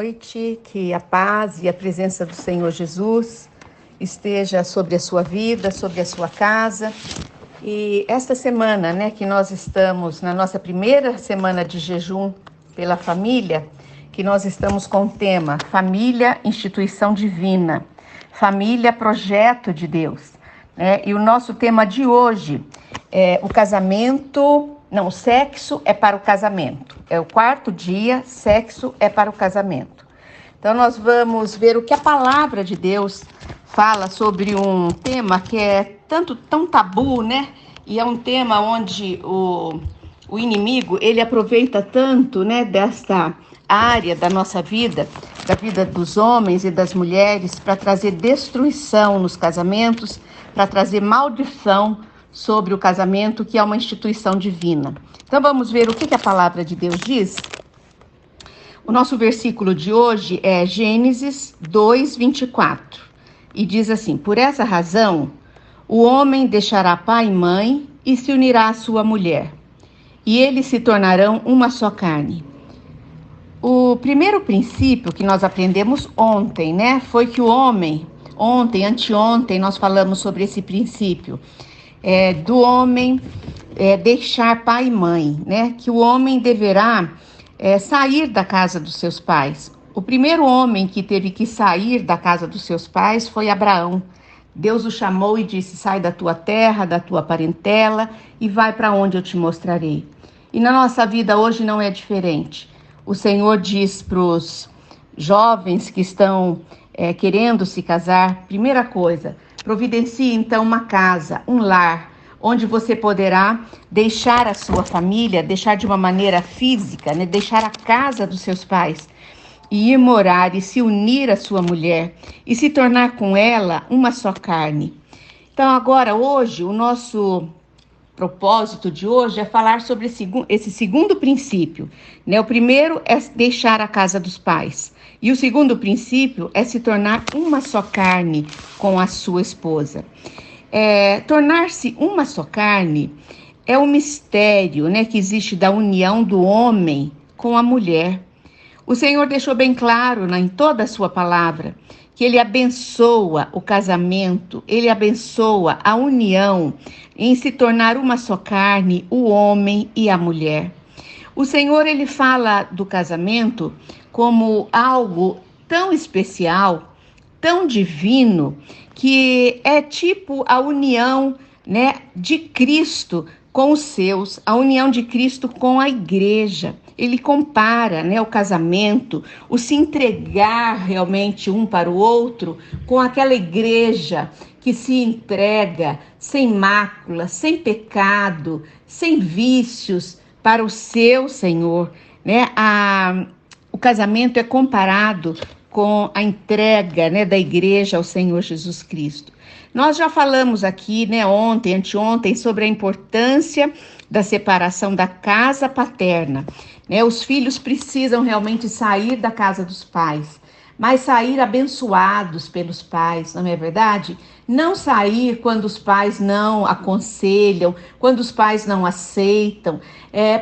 noite, que a paz e a presença do Senhor Jesus esteja sobre a sua vida, sobre a sua casa. E esta semana, que nós estamos na nossa primeira semana de jejum pela família, que nós estamos com o tema Família, Instituição Divina, Família, Projeto de Deus. E o nosso tema de hoje é o sexo é para o casamento. É o quarto dia, sexo é para o casamento. Então nós vamos ver o que a palavra de Deus fala sobre um tema que é tão tabu, E é um tema onde o inimigo, ele aproveita tanto, desta área da nossa vida, da vida dos homens e das mulheres, para trazer destruição nos casamentos, para trazer maldição sobre o casamento, que é uma instituição divina. Então vamos ver o que a palavra de Deus diz? O nosso versículo de hoje é Gênesis 2:24 e diz assim: por essa razão, o homem deixará pai e mãe e se unirá à sua mulher, e eles se tornarão uma só carne. O primeiro princípio que nós aprendemos ontem, foi que o homem, anteontem, nós falamos sobre esse princípio, do homem deixar pai e mãe, que o homem deverá sair da casa dos seus pais. O primeiro homem que teve que sair da casa dos seus pais foi Abraão. Deus o chamou e disse: sai da tua terra, da tua parentela e vai para onde eu te mostrarei. E na nossa vida hoje não é diferente. O Senhor diz para os jovens que estão querendo se casar, primeira coisa, providencie então uma casa, um lar, onde você poderá deixar a sua família, deixar de uma maneira física, deixar a casa dos seus pais e ir morar e se unir à sua mulher e se tornar com ela uma só carne. Então agora, hoje, o nosso propósito de hoje é falar sobre esse segundo princípio. O primeiro é deixar a casa dos pais. E o segundo princípio é se tornar uma só carne com a sua esposa. Tornar-se uma só carne é um mistério, que existe da união do homem com a mulher. O Senhor deixou bem claro em toda a sua palavra que Ele abençoa o casamento, Ele abençoa a união em se tornar uma só carne, o homem e a mulher. O Senhor, Ele fala do casamento como algo tão especial, tão divino, que é tipo a união, de Cristo com os seus, a união de Cristo com a igreja. Ele compara, o casamento, o se entregar realmente um para o outro, com aquela igreja que se entrega sem mácula, sem pecado, sem vícios para o seu Senhor, O casamento é comparado com a entrega, da igreja ao Senhor Jesus Cristo. Nós já falamos aqui, ontem, anteontem, sobre a importância da separação da casa paterna. Os filhos precisam realmente sair da casa dos pais, mas sair abençoados pelos pais, não é verdade? Não sair quando os pais não aconselham, quando os pais não aceitam.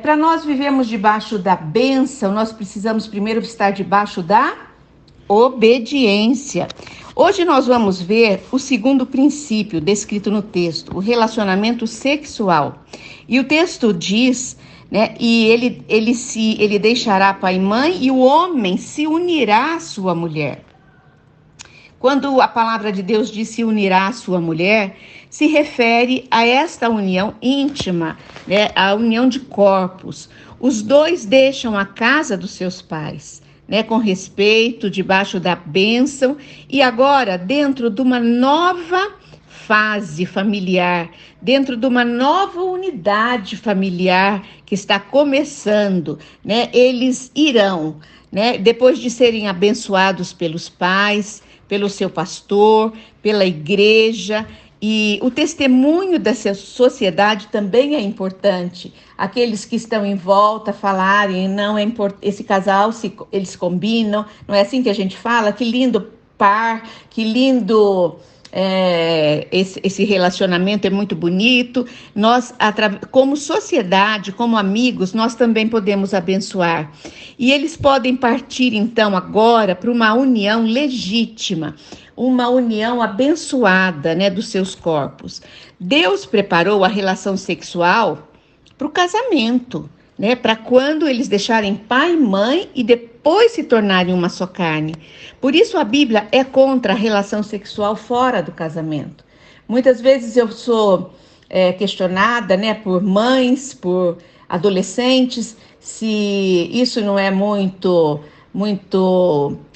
Para nós vivermos debaixo da bênção, nós precisamos primeiro estar debaixo da obediência. Hoje nós vamos ver o segundo princípio descrito no texto, o relacionamento sexual. E o texto diz, e ele deixará pai e mãe e o homem se unirá à sua mulher. Quando a palavra de Deus diz se unirá à sua mulher, se refere a esta união íntima, a união de corpos. Os dois deixam a casa dos seus pais, com respeito, debaixo da bênção, e agora dentro de uma nova fase familiar, dentro de uma nova unidade familiar que está começando, eles irão, depois de serem abençoados pelos pais, pelo seu pastor, pela igreja. E o testemunho dessa sociedade também é importante. Aqueles que estão em volta falarem, não é esse casal, eles combinam, não é assim que a gente fala? Que lindo par, que lindo esse relacionamento é muito bonito. Nós, como sociedade, como amigos, nós também podemos abençoar. E eles podem partir, então, agora para uma união legítima, uma união abençoada, né, dos seus corpos. Deus preparou a relação sexual para o casamento, né, para quando eles deixarem pai e mãe e depois se tornarem uma só carne. Por isso a Bíblia é contra a relação sexual fora do casamento. Muitas vezes eu sou questionada, né, por mães, por adolescentes, se isso não é muito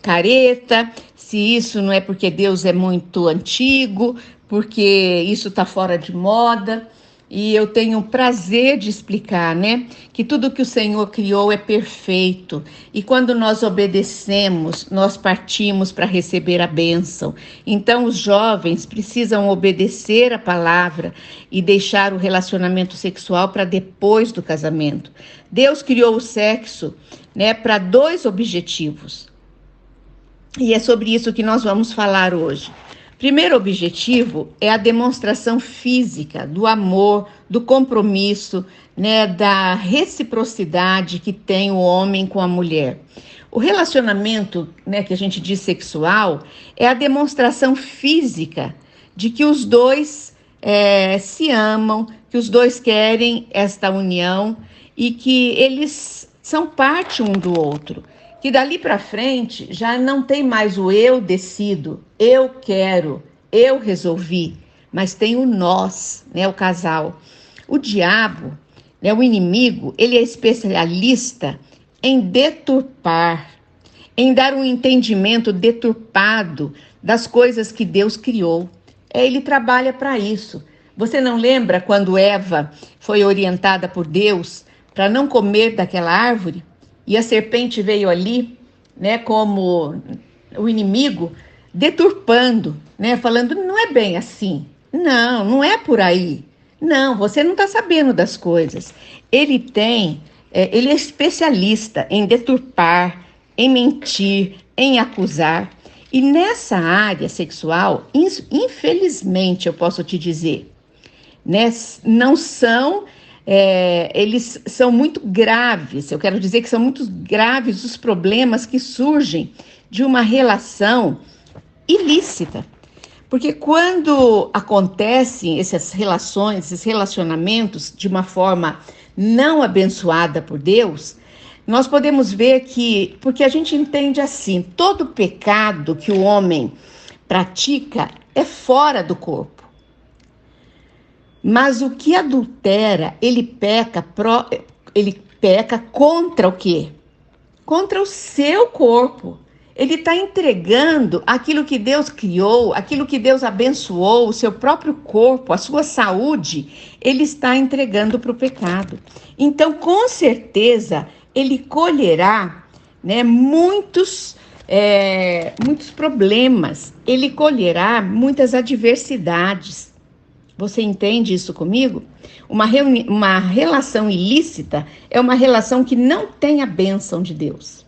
careta, se isso não é porque Deus é muito antigo, porque isso está fora de moda. E eu tenho o prazer de explicar, né, que tudo que o Senhor criou é perfeito. E quando nós obedecemos, nós partimos para receber a bênção. Então, os jovens precisam obedecer a palavra e deixar o relacionamento sexual para depois do casamento. Deus criou o sexo, né, para 2 objetivos. E é sobre isso que nós vamos falar hoje. Primeiro objetivo é a demonstração física do amor, do compromisso, né, da reciprocidade que tem o homem com a mulher. O relacionamento, né, que a gente diz sexual, é a demonstração física de que os dois se amam, que os dois querem esta união e que eles são parte um do outro. Que dali para frente já não tem mais o eu decido, eu quero, eu resolvi, mas tem o nós, né, o casal. O diabo, né, o inimigo, ele é especialista em deturpar, em dar um entendimento deturpado das coisas que Deus criou. Ele trabalha para isso. Você não lembra quando Eva foi orientada por Deus para não comer daquela árvore? E a serpente veio ali, né, como o inimigo, deturpando, né, falando, não é bem assim. Não, não é por aí. Não, você não está sabendo das coisas. Ele é especialista em deturpar, em mentir, em acusar. E nessa área sexual, infelizmente, eu posso te dizer, né, não são... eles são muito graves, eu quero dizer que são muito graves os problemas que surgem de uma relação ilícita. Porque quando acontecem essas relações, esses relacionamentos de uma forma não abençoada por Deus, nós podemos ver que, porque a gente entende assim, todo pecado que o homem pratica é fora do corpo. Mas o que adultera, ele peca contra o quê? Contra o seu corpo. Ele está entregando aquilo que Deus criou, aquilo que Deus abençoou, o seu próprio corpo, a sua saúde, ele está entregando para o pecado. Então, com certeza, ele colherá, né, muitos problemas, ele colherá muitas adversidades. Você entende isso comigo? Uma relação ilícita é uma relação que não tem a bênção de Deus.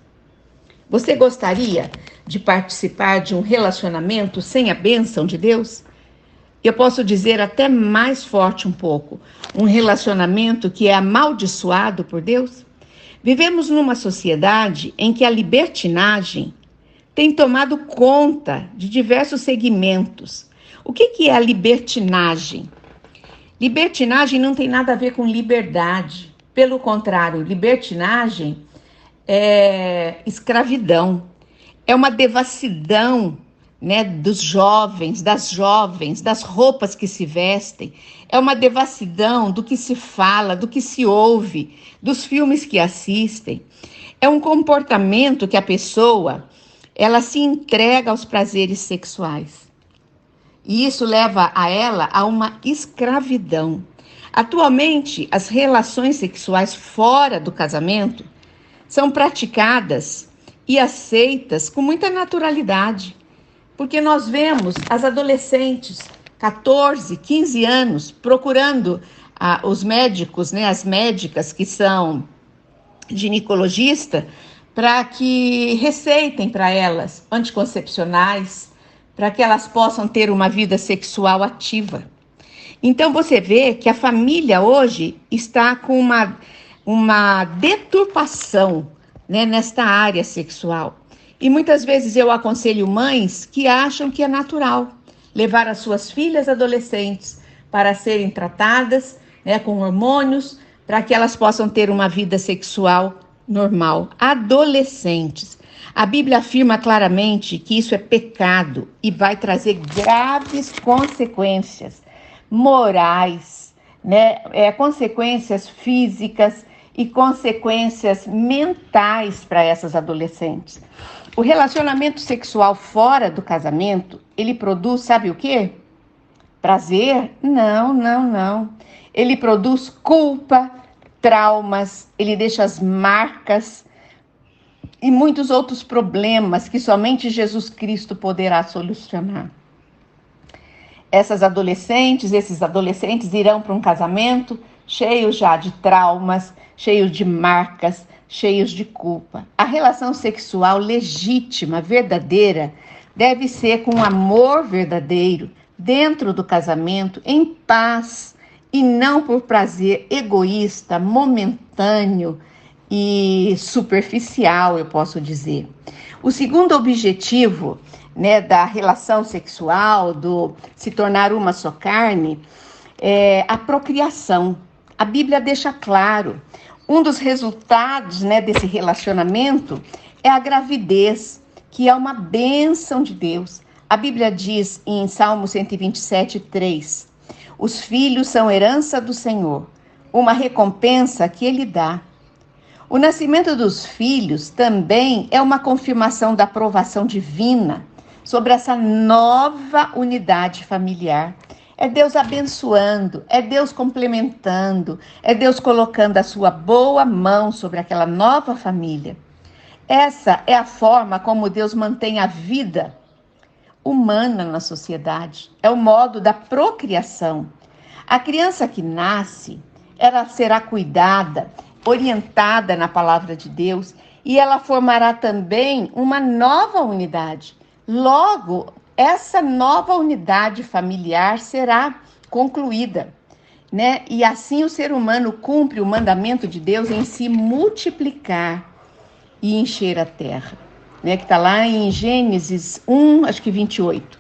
Você gostaria de participar de um relacionamento sem a bênção de Deus? Eu posso dizer até mais forte um pouco, um relacionamento que é amaldiçoado por Deus? Vivemos numa sociedade em que a libertinagem tem tomado conta de diversos segmentos. O que é a libertinagem? Libertinagem não tem nada a ver com liberdade. Pelo contrário, libertinagem é escravidão. É uma devassidão, né, dos jovens, das roupas que se vestem. É uma devassidão do que se fala, do que se ouve, dos filmes que assistem. É um comportamento que a pessoa, ela se entrega aos prazeres sexuais. E isso leva a ela a uma escravidão. Atualmente, as relações sexuais fora do casamento são praticadas e aceitas com muita naturalidade. Porque nós vemos as adolescentes, 14, 15 anos, procurando os médicos, né, as médicas que são ginecologistas, para que receitem para elas anticoncepcionais, para que elas possam ter uma vida sexual ativa. Então você vê que a família hoje está com uma deturpação, né, nesta área sexual. E muitas vezes eu aconselho mães que acham que é natural levar as suas filhas adolescentes para serem tratadas, né, com hormônios, para que elas possam ter uma vida sexual normal. Adolescentes. A Bíblia afirma claramente que isso é pecado e vai trazer graves consequências morais, né? Consequências físicas e consequências mentais para essas adolescentes. O relacionamento sexual fora do casamento, ele produz, sabe o quê? Prazer? Não, não, não. Ele produz culpa, traumas, ele deixa as marcas e muitos outros problemas que somente Jesus Cristo poderá solucionar. Esses adolescentes irão para um casamento cheios já de traumas, cheios de marcas, cheios de culpa. A relação sexual legítima, verdadeira, deve ser com amor verdadeiro, dentro do casamento, em paz, e não por prazer egoísta, momentâneo e superficial, eu posso dizer. O segundo objetivo, né, da relação sexual, do se tornar uma só carne, é a procriação. A Bíblia deixa claro, um dos resultados, né, desse relacionamento é a gravidez, que é uma bênção de Deus. A Bíblia diz em Salmo 127:3, os filhos são herança do Senhor, uma recompensa que Ele dá. O nascimento dos filhos também é uma confirmação da aprovação divina sobre essa nova unidade familiar. É Deus abençoando, é Deus complementando, é Deus colocando a sua boa mão sobre aquela nova família. Essa é a forma como Deus mantém a vida humana na sociedade. É o modo da procriação. A criança que nasce, ela será cuidada, orientada na palavra de Deus e ela formará também uma nova unidade. Logo, essa nova unidade familiar será concluída, né? E assim o ser humano cumpre o mandamento de Deus em se multiplicar e encher a terra, né? Que está lá em Gênesis 1, acho que 28.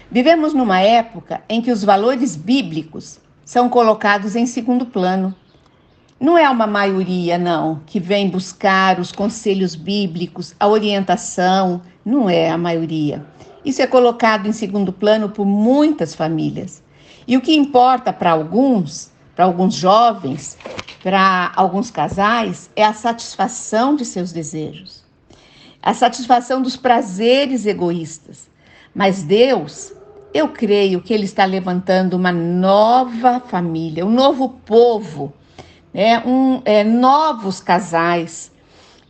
Vivemos numa época em que os valores bíblicos são colocados em segundo plano. Não é uma maioria, não, que vem buscar os conselhos bíblicos, a orientação, não é a maioria. Isso é colocado em segundo plano por muitas famílias. E o que importa para alguns jovens, para alguns casais, é a satisfação de seus desejos, a satisfação dos prazeres egoístas. Mas Deus, eu creio que Ele está levantando uma nova família, um novo povo, novos casais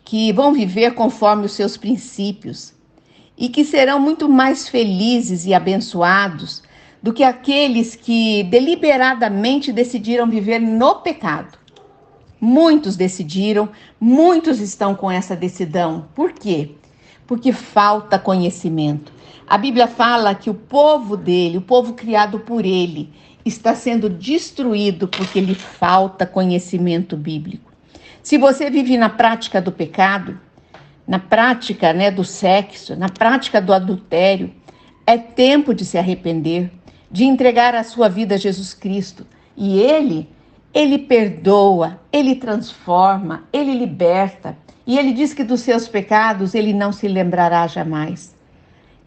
que vão viver conforme os seus princípios e que serão muito mais felizes e abençoados do que aqueles que deliberadamente decidiram viver no pecado. Muitos decidiram, muitos estão com essa decisão. Por quê? Porque falta conhecimento. A Bíblia fala que o povo dele, o povo criado por ele, está sendo destruído porque lhe falta conhecimento bíblico. Se você vive na prática do pecado, na prática, do sexo, na prática do adultério, é tempo de se arrepender, de entregar a sua vida a Jesus Cristo. E Ele perdoa, Ele transforma, Ele liberta. E Ele diz que dos seus pecados Ele não se lembrará jamais.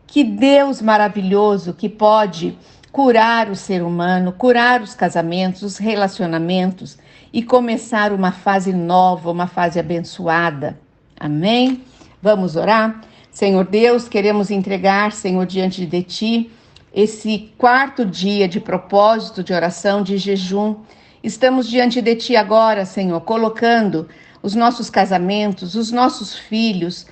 Que Deus maravilhoso que pode curar o ser humano, curar os casamentos, os relacionamentos e começar uma fase nova, uma fase abençoada. Amém? Vamos orar? Senhor Deus, queremos entregar, Senhor, diante de Ti, esse quarto dia de propósito, de oração, de jejum. Estamos diante de Ti agora, Senhor, colocando os nossos casamentos, os nossos filhos,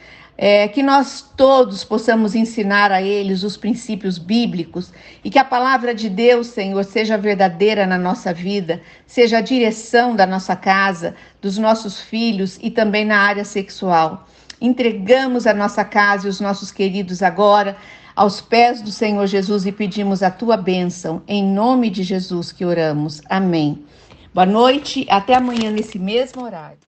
que nós todos possamos ensinar a eles os princípios bíblicos e que a palavra de Deus, Senhor, seja verdadeira na nossa vida, seja a direção da nossa casa, dos nossos filhos e também na área sexual. Entregamos a nossa casa e os nossos queridos agora aos pés do Senhor Jesus e pedimos a tua bênção. Em nome de Jesus que oramos. Amém. Boa noite, até amanhã nesse mesmo horário.